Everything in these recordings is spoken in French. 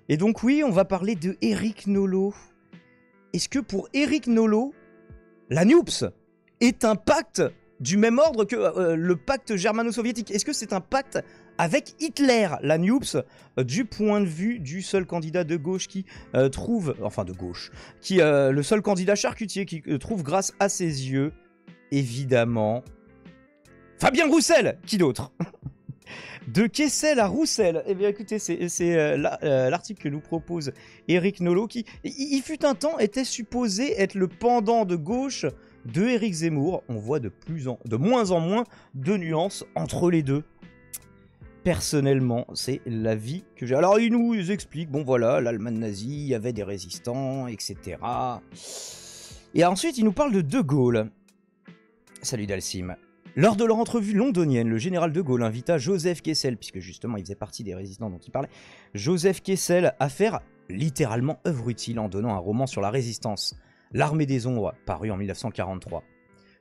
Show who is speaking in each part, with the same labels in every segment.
Speaker 1: Et donc oui, on va parler de Éric Nolot. Est-ce que pour Éric Nolot, la NUPS est un pacte du même ordre que le pacte germano-soviétique? Est-ce que c'est un pacte avec Hitler, la NUPS, du point de vue du seul candidat de gauche qui trouve... Enfin de gauche. Le seul candidat charcutier qui trouve grâce à ses yeux, évidemment... Fabien Roussel. Qui d'autre? De Kessel à Roussel. Eh bien écoutez, c'est l'article que nous propose Éric Nolot qui, il fut un temps, était supposé être le pendant de gauche de Éric Zemmour. On voit de moins en moins de nuances entre les deux. Personnellement, c'est l'avis que j'ai. Alors il nous explique, bon voilà, l'Allemagne nazie, il y avait des résistants, etc. Et ensuite il nous parle de De Gaulle. Salut Dalsim. Lors de leur entrevue londonienne, le général de Gaulle invita Joseph Kessel, puisque justement il faisait partie des résistants dont il parlait, Joseph Kessel à faire littéralement œuvre utile en donnant un roman sur la résistance, L'Armée des Ombres, paru en 1943.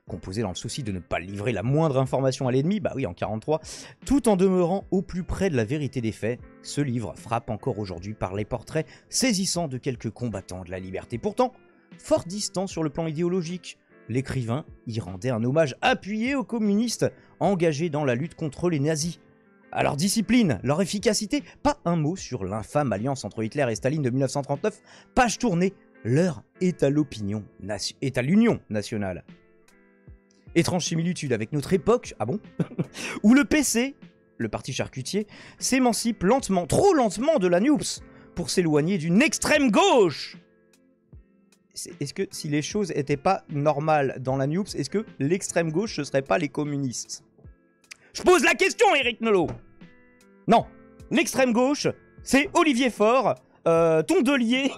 Speaker 1: Composé dans le souci de ne pas livrer la moindre information à l'ennemi, bah oui en 43, tout en demeurant au plus près de la vérité des faits, ce livre frappe encore aujourd'hui par les portraits saisissants de quelques combattants de la liberté. Pourtant, fort distant sur le plan idéologique, l'écrivain y rendait un hommage appuyé aux communistes engagés dans la lutte contre les nazis. À leur discipline, leur efficacité, pas un mot sur l'infâme alliance entre Hitler et Staline de 1939, page tournée, l'heure est à l'union nationale. Étrange similitude avec notre époque, ah bon? Où le PC, le parti charcutier, s'émancipe lentement, trop lentement de la NUPS, pour s'éloigner d'une extrême gauche. Est-ce que si les choses n'étaient pas normales dans la NUPS, est-ce que l'extrême gauche ne serait pas les communistes? Je pose la question, Éric Nolot. Non, l'extrême gauche, c'est Olivier Faure, Tondelier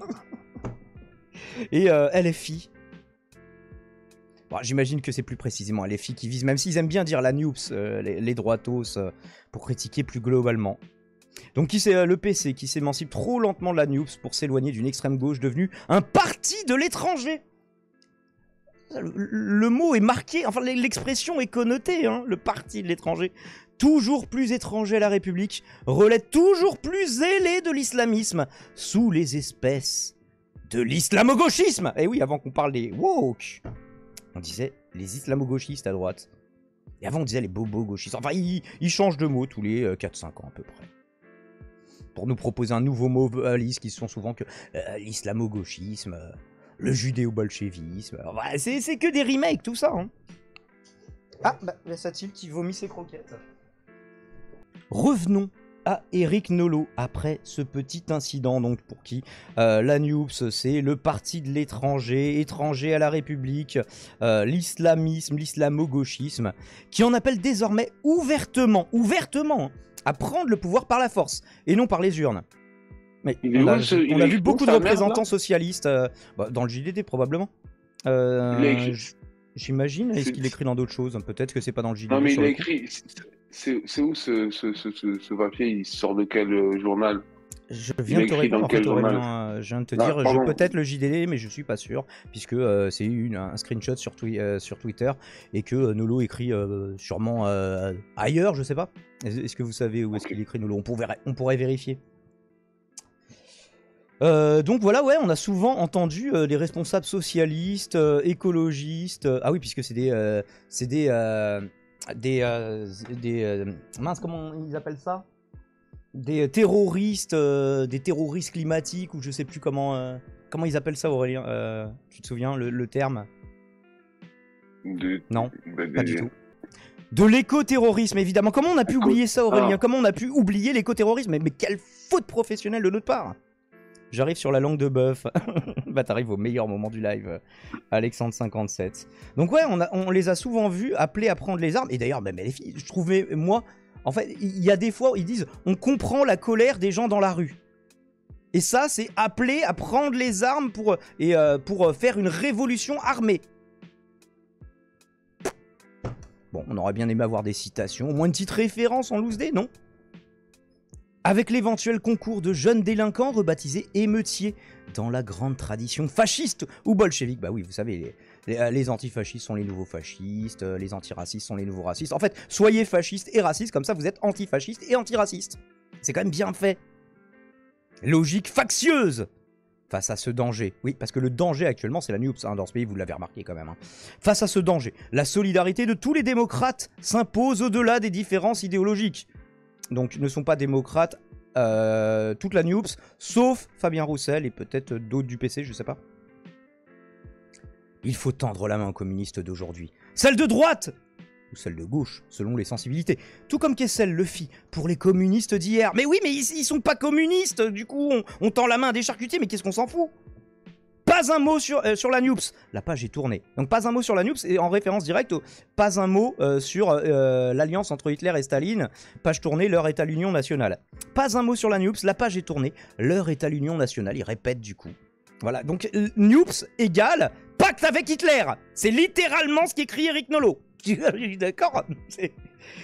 Speaker 1: et LFI. Bon, j'imagine que c'est plus précisément LFI qui vise, même s'ils aiment bien dire la NUPS, les droitos, pour critiquer plus globalement. Donc le PC qui s'émancipe trop lentement de la NUPS pour s'éloigner d'une extrême gauche devenue un parti de l'étranger. Le mot est marqué, enfin l'expression est connotée, hein, le parti de l'étranger. Toujours plus étranger à la République, relais toujours plus zélé de l'islamisme, sous les espèces de l'islamo-gauchisme. Et oui, avant qu'on parle des woke, on disait les islamo-gauchistes à droite. Et avant on disait les bobo-gauchistes. Enfin, ils changent de mot tous les 4-5 ans à peu près. Pour nous proposer un nouveau mot valise qui sont souvent que l'islamo-gauchisme, le judéo-bolchevisme. Voilà, c'est que des remakes, tout ça. Hein. Ah, bah, Versatil qui vomit ses croquettes. Revenons à Éric Nolot après ce petit incident, donc pour qui la NUPS, c'est le parti de l'étranger, étranger à la République, l'islamisme, l'islamo-gauchisme, qui en appelle désormais ouvertement, à prendre le pouvoir par la force, et non par les urnes. Mais on a vu beaucoup de représentants socialistes, dans le JDD probablement. J'imagine, est-ce qu'il écrit dans d'autres choses? Peut-être que c'est pas dans le JDD.
Speaker 2: Non mais il a écrit... C'est où ce papier? Il sort de quel journal?
Speaker 1: Je viens de te répondre, en fait, Aurélien, je viens de te dire, peut-être le JDD, mais je suis pas sûr, puisque c'est un screenshot sur Twitter, et que Nolot écrit sûrement ailleurs, je sais pas. Est-ce que vous savez où est-ce qu'il écrit Nolot? On pourrait vérifier. Donc voilà, ouais, on a souvent entendu des responsables socialistes, écologistes, ah oui, puisque c'est des mince, comment ils appellent ça? Des terroristes climatiques, ou je sais plus comment ils appellent ça, Aurélien. Tu te souviens le terme? Non, pas du tout. De l'éco-terrorisme, évidemment. Comment on a pu oublier ça, Aurélien? Comment on a pu oublier l'éco-terrorisme? Mais quelle faute professionnelle de notre part! J'arrive sur la langue de bœuf. Bah t'arrives au meilleur moment du live, Alexandre57. Donc ouais, on les a souvent vus appeler à prendre les armes. Et d'ailleurs, même les filles, je trouvais, moi, en fait, il y a des fois où ils disent « On comprend la colère des gens dans la rue ». Et ça, c'est appeler à prendre les armes pour faire une révolution armée. Bon, on aurait bien aimé avoir des citations, au moins une petite référence en loose day, non? Avec l'éventuel concours de jeunes délinquants rebaptisés émeutiers, dans la grande tradition fasciste ou bolchevique. Bah oui, vous savez, les antifascistes sont les nouveaux fascistes, les antiracistes sont les nouveaux racistes. En fait, soyez fascistes et racistes, comme ça vous êtes antifascistes et antiracistes. C'est quand même bien fait. Logique factieuse face à ce danger. Oui, parce que le danger actuellement, c'est la NUPS, hein, dans ce pays, vous l'avez remarqué quand même. Hein. Face à ce danger, la solidarité de tous les démocrates s'impose au-delà des différences idéologiques. Donc, ne sont pas démocrates toute la NUPS, sauf Fabien Roussel et peut-être d'autres du PC, je sais pas. Il faut tendre la main aux communistes d'aujourd'hui. Celle de droite ou celle de gauche, selon les sensibilités. Tout comme Kessel le fit pour les communistes d'hier. Mais oui, mais ils sont pas communistes, du coup, on tend la main à des charcutiers, mais qu'est-ce qu'on s'en fout? Pas un mot sur la NUPS. La page est tournée. Donc pas un mot sur la NUPS, et en référence directe, pas un mot sur l'alliance entre Hitler et Staline. Page tournée, l'heure est à l'Union nationale. Pas un mot sur la NUPS, la page est tournée, l'heure est à l'Union nationale. Il répète du coup. Voilà, donc NUPS égale pacte avec Hitler. C'est littéralement ce qu'écrit Eric Nolot. D'accord.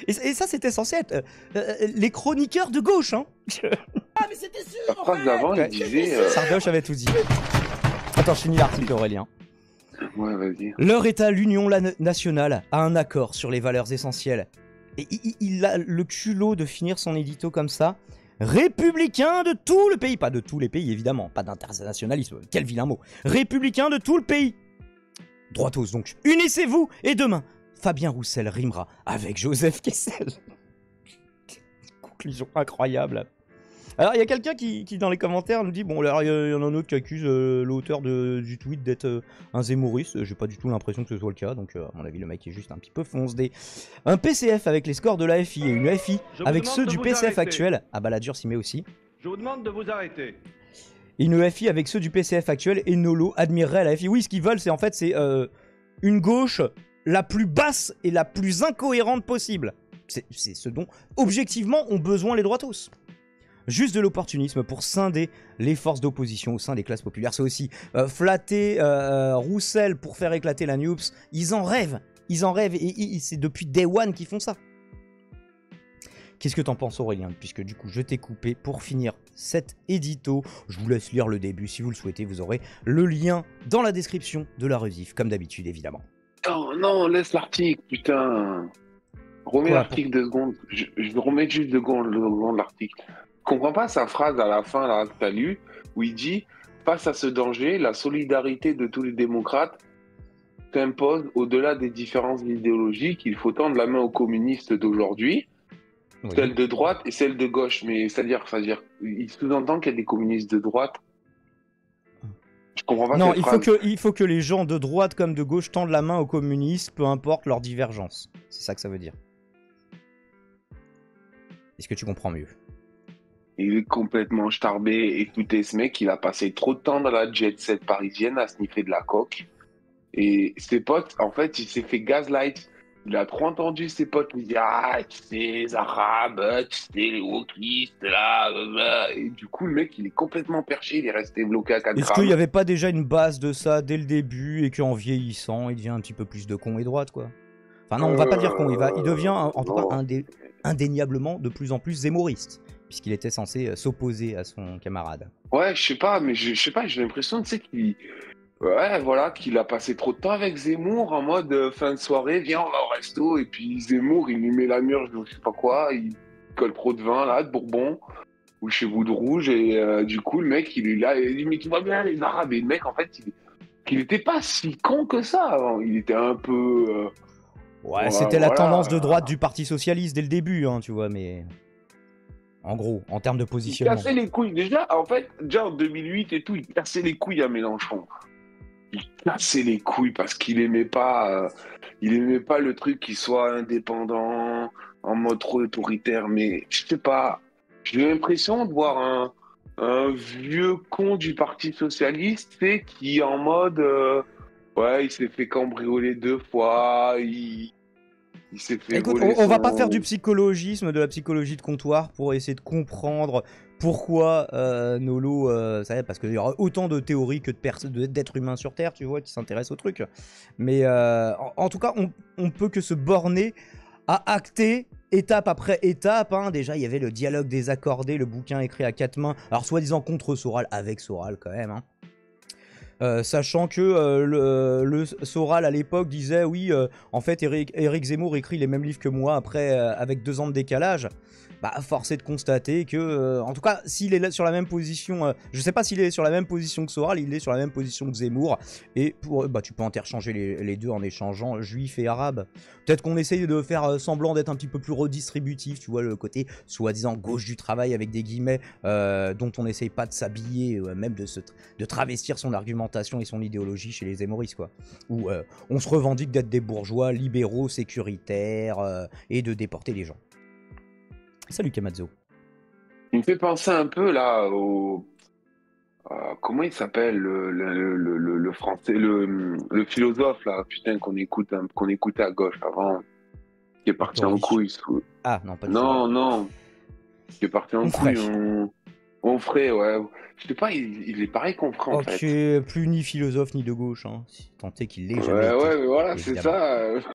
Speaker 1: Et ça, c'était censé être les chroniqueurs de gauche, hein.
Speaker 3: Ah, mais c'était sûr.
Speaker 2: La phrase d'avant, il disait.
Speaker 1: Sardoche avait tout dit. Attends, je finis l'article, Aurélien.
Speaker 2: Ouais, vas-y.
Speaker 1: L'heure est à l'Union nationale, à un accord sur les valeurs essentielles. Et il a le culot de finir son édito comme ça. Républicains de tout le pays. Pas de tous les pays, évidemment. Pas d'internationalisme. Quel vilain mot. Républicains de tout le pays. Droitos, donc. Unissez-vous et demain, Fabien Roussel rimera avec Joseph Kessel. Conclusion incroyable. Alors, il y a quelqu'un qui, dans les commentaires, nous dit, bon, alors, il y en a un autre qui accuse l'auteur du tweet d'être un zémouriste. J'ai pas du tout l'impression que ce soit le cas, donc à mon avis, le mec est juste un petit peu foncedé. Un PCF avec les scores de la FI et une FI avec ceux du PCF actuel. Ah bah la dure s'y met aussi.
Speaker 3: Je vous demande de vous arrêter.
Speaker 1: Une FI avec ceux du PCF actuel et Nolo admirerait la FI. Oui, ce qu'ils veulent, c'est en fait, c'est une gauche la plus basse et la plus incohérente possible. C'est ce dont, objectivement, ont besoin les droitos. Juste de l'opportunisme pour scinder les forces d'opposition au sein des classes populaires. C'est aussi flatter Roussel pour faire éclater la NUPS. Ils en rêvent. Ils en rêvent et c'est depuis Day One qu'ils font ça. Qu'est-ce que t'en penses, Aurélien? Puisque du coup, je t'ai coupé pour finir cet édito. Je vous laisse lire le début. Si vous le souhaitez, vous aurez le lien dans la description de la rediff, comme d'habitude, évidemment.
Speaker 2: Oh non, laisse l'article, putain. Remets l'article 2 secondes. Je vais remettre juste 2 secondes l'article. Je comprends pas sa phrase à la fin là, que tu as lue, où il dit « Face à ce danger, la solidarité de tous les démocrates s'impose au-delà des différences idéologiques. Il faut tendre la main aux communistes d'aujourd'hui, oui. Celle de droite et celle de gauche. » Mais c'est-à-dire, il sous-entend qu'il y a des communistes de droite. Je comprends pas.
Speaker 1: Non, il faut que les gens de droite comme de gauche tendent la main aux communistes, peu importe leur divergence. C'est ça que ça veut dire. Est-ce que tu comprends mieux?
Speaker 2: Il est complètement starbé. Écoutez, ce mec, il a passé trop de temps dans la jet set parisienne à sniffer de la coke. Et ses potes, en fait, il s'est fait gaslight. Il a trop entendu ses potes lui dire « Ah, tu sais, les Arabes, tu sais, les wokistes, là, ». Et du coup, le mec, il est complètement perché. Il est resté bloqué à 4 grammes.
Speaker 1: Est-ce qu'il n'y avait pas déjà une base de ça dès le début et qu'en vieillissant, il devient un petit peu plus de con et droite, quoi? Enfin non, on va pas dire con. Il devient, en tout cas, indéniablement de plus en plus zémoriste, puisqu'il était censé s'opposer à son camarade.
Speaker 2: Ouais, je sais pas, mais je sais pas, j'ai l'impression, tu sais, qu'il a passé trop de temps avec Zemmour en mode fin de soirée, viens, on va au resto, et puis Zemmour, il lui met la mûre, je sais pas quoi, il colle trop de vin, là, de Bourbon, ou chez vous de rouge, et du coup, le mec, il est là, et il dit, mais tu vois bien les Arabes, et le mec, en fait, il était pas si con que ça avant, il était un peu...
Speaker 1: Ouais, c'était la tendance de droite du Parti Socialiste dès le début, hein, tu vois, mais... En gros, en termes de positionnement.
Speaker 2: Il cassait les couilles. Déjà, en 2008 et tout, il cassait les couilles à Mélenchon. Il cassait les couilles parce qu'il aimait pas le truc qui soit indépendant, en mode trop autoritaire. Mais je sais pas, j'ai l'impression de voir un vieux con du Parti Socialiste, qui est en mode... ouais, il s'est fait cambrioler 2 fois, il s'est fait...
Speaker 1: Écoute, on va pas faire du psychologisme, de la psychologie de comptoir pour essayer de comprendre pourquoi Nolo... parce qu'il y aura autant de théories que d'êtres humains sur Terre, tu vois, qui s'intéressent au truc. Mais en tout cas, on peut que se borner à acter étape après étape. Hein. Déjà, il y avait le dialogue désaccordé, le bouquin écrit à 4 mains. Alors, soi-disant contre Soral, avec Soral quand même. Hein. Sachant que le Soral à l'époque disait oui, en fait Éric Zemmour écrit les mêmes livres que moi après avec 2 ans de décalage. Bah, force est de constater que, en tout cas, s'il est là sur la même position, je sais pas s'il est sur la même position que Soral, il est sur la même position que Zemmour. Et bah, tu peux interchanger les deux en échangeant juif et arabe. Peut-être qu'on essaye de faire semblant d'être un petit peu plus redistributif, tu vois, le côté soi-disant gauche du travail avec des guillemets, dont on n'essaye pas de s'habiller, même de travestir son argumentation et son idéologie chez les Zemmouristes, quoi. Où on se revendique d'être des bourgeois libéraux, sécuritaires, et de déporter les gens. Salut Kamazo.
Speaker 2: Il me fait penser un peu là au. Comment il s'appelle le français, le philosophe là, putain, qu'on écoutait à gauche avant, qui est parti en couille.
Speaker 1: Ah non, pas du
Speaker 2: Non, non, qui est parti en couille. Onfray, ouais. Je sais pas, il est pareil qu'Onfray en fait.
Speaker 1: Ok, plus ni philosophe ni de gauche, hein. Tant est qu'il l'ait jamais été.
Speaker 2: Ouais, mais voilà,
Speaker 1: évidemment.
Speaker 2: c'est ça.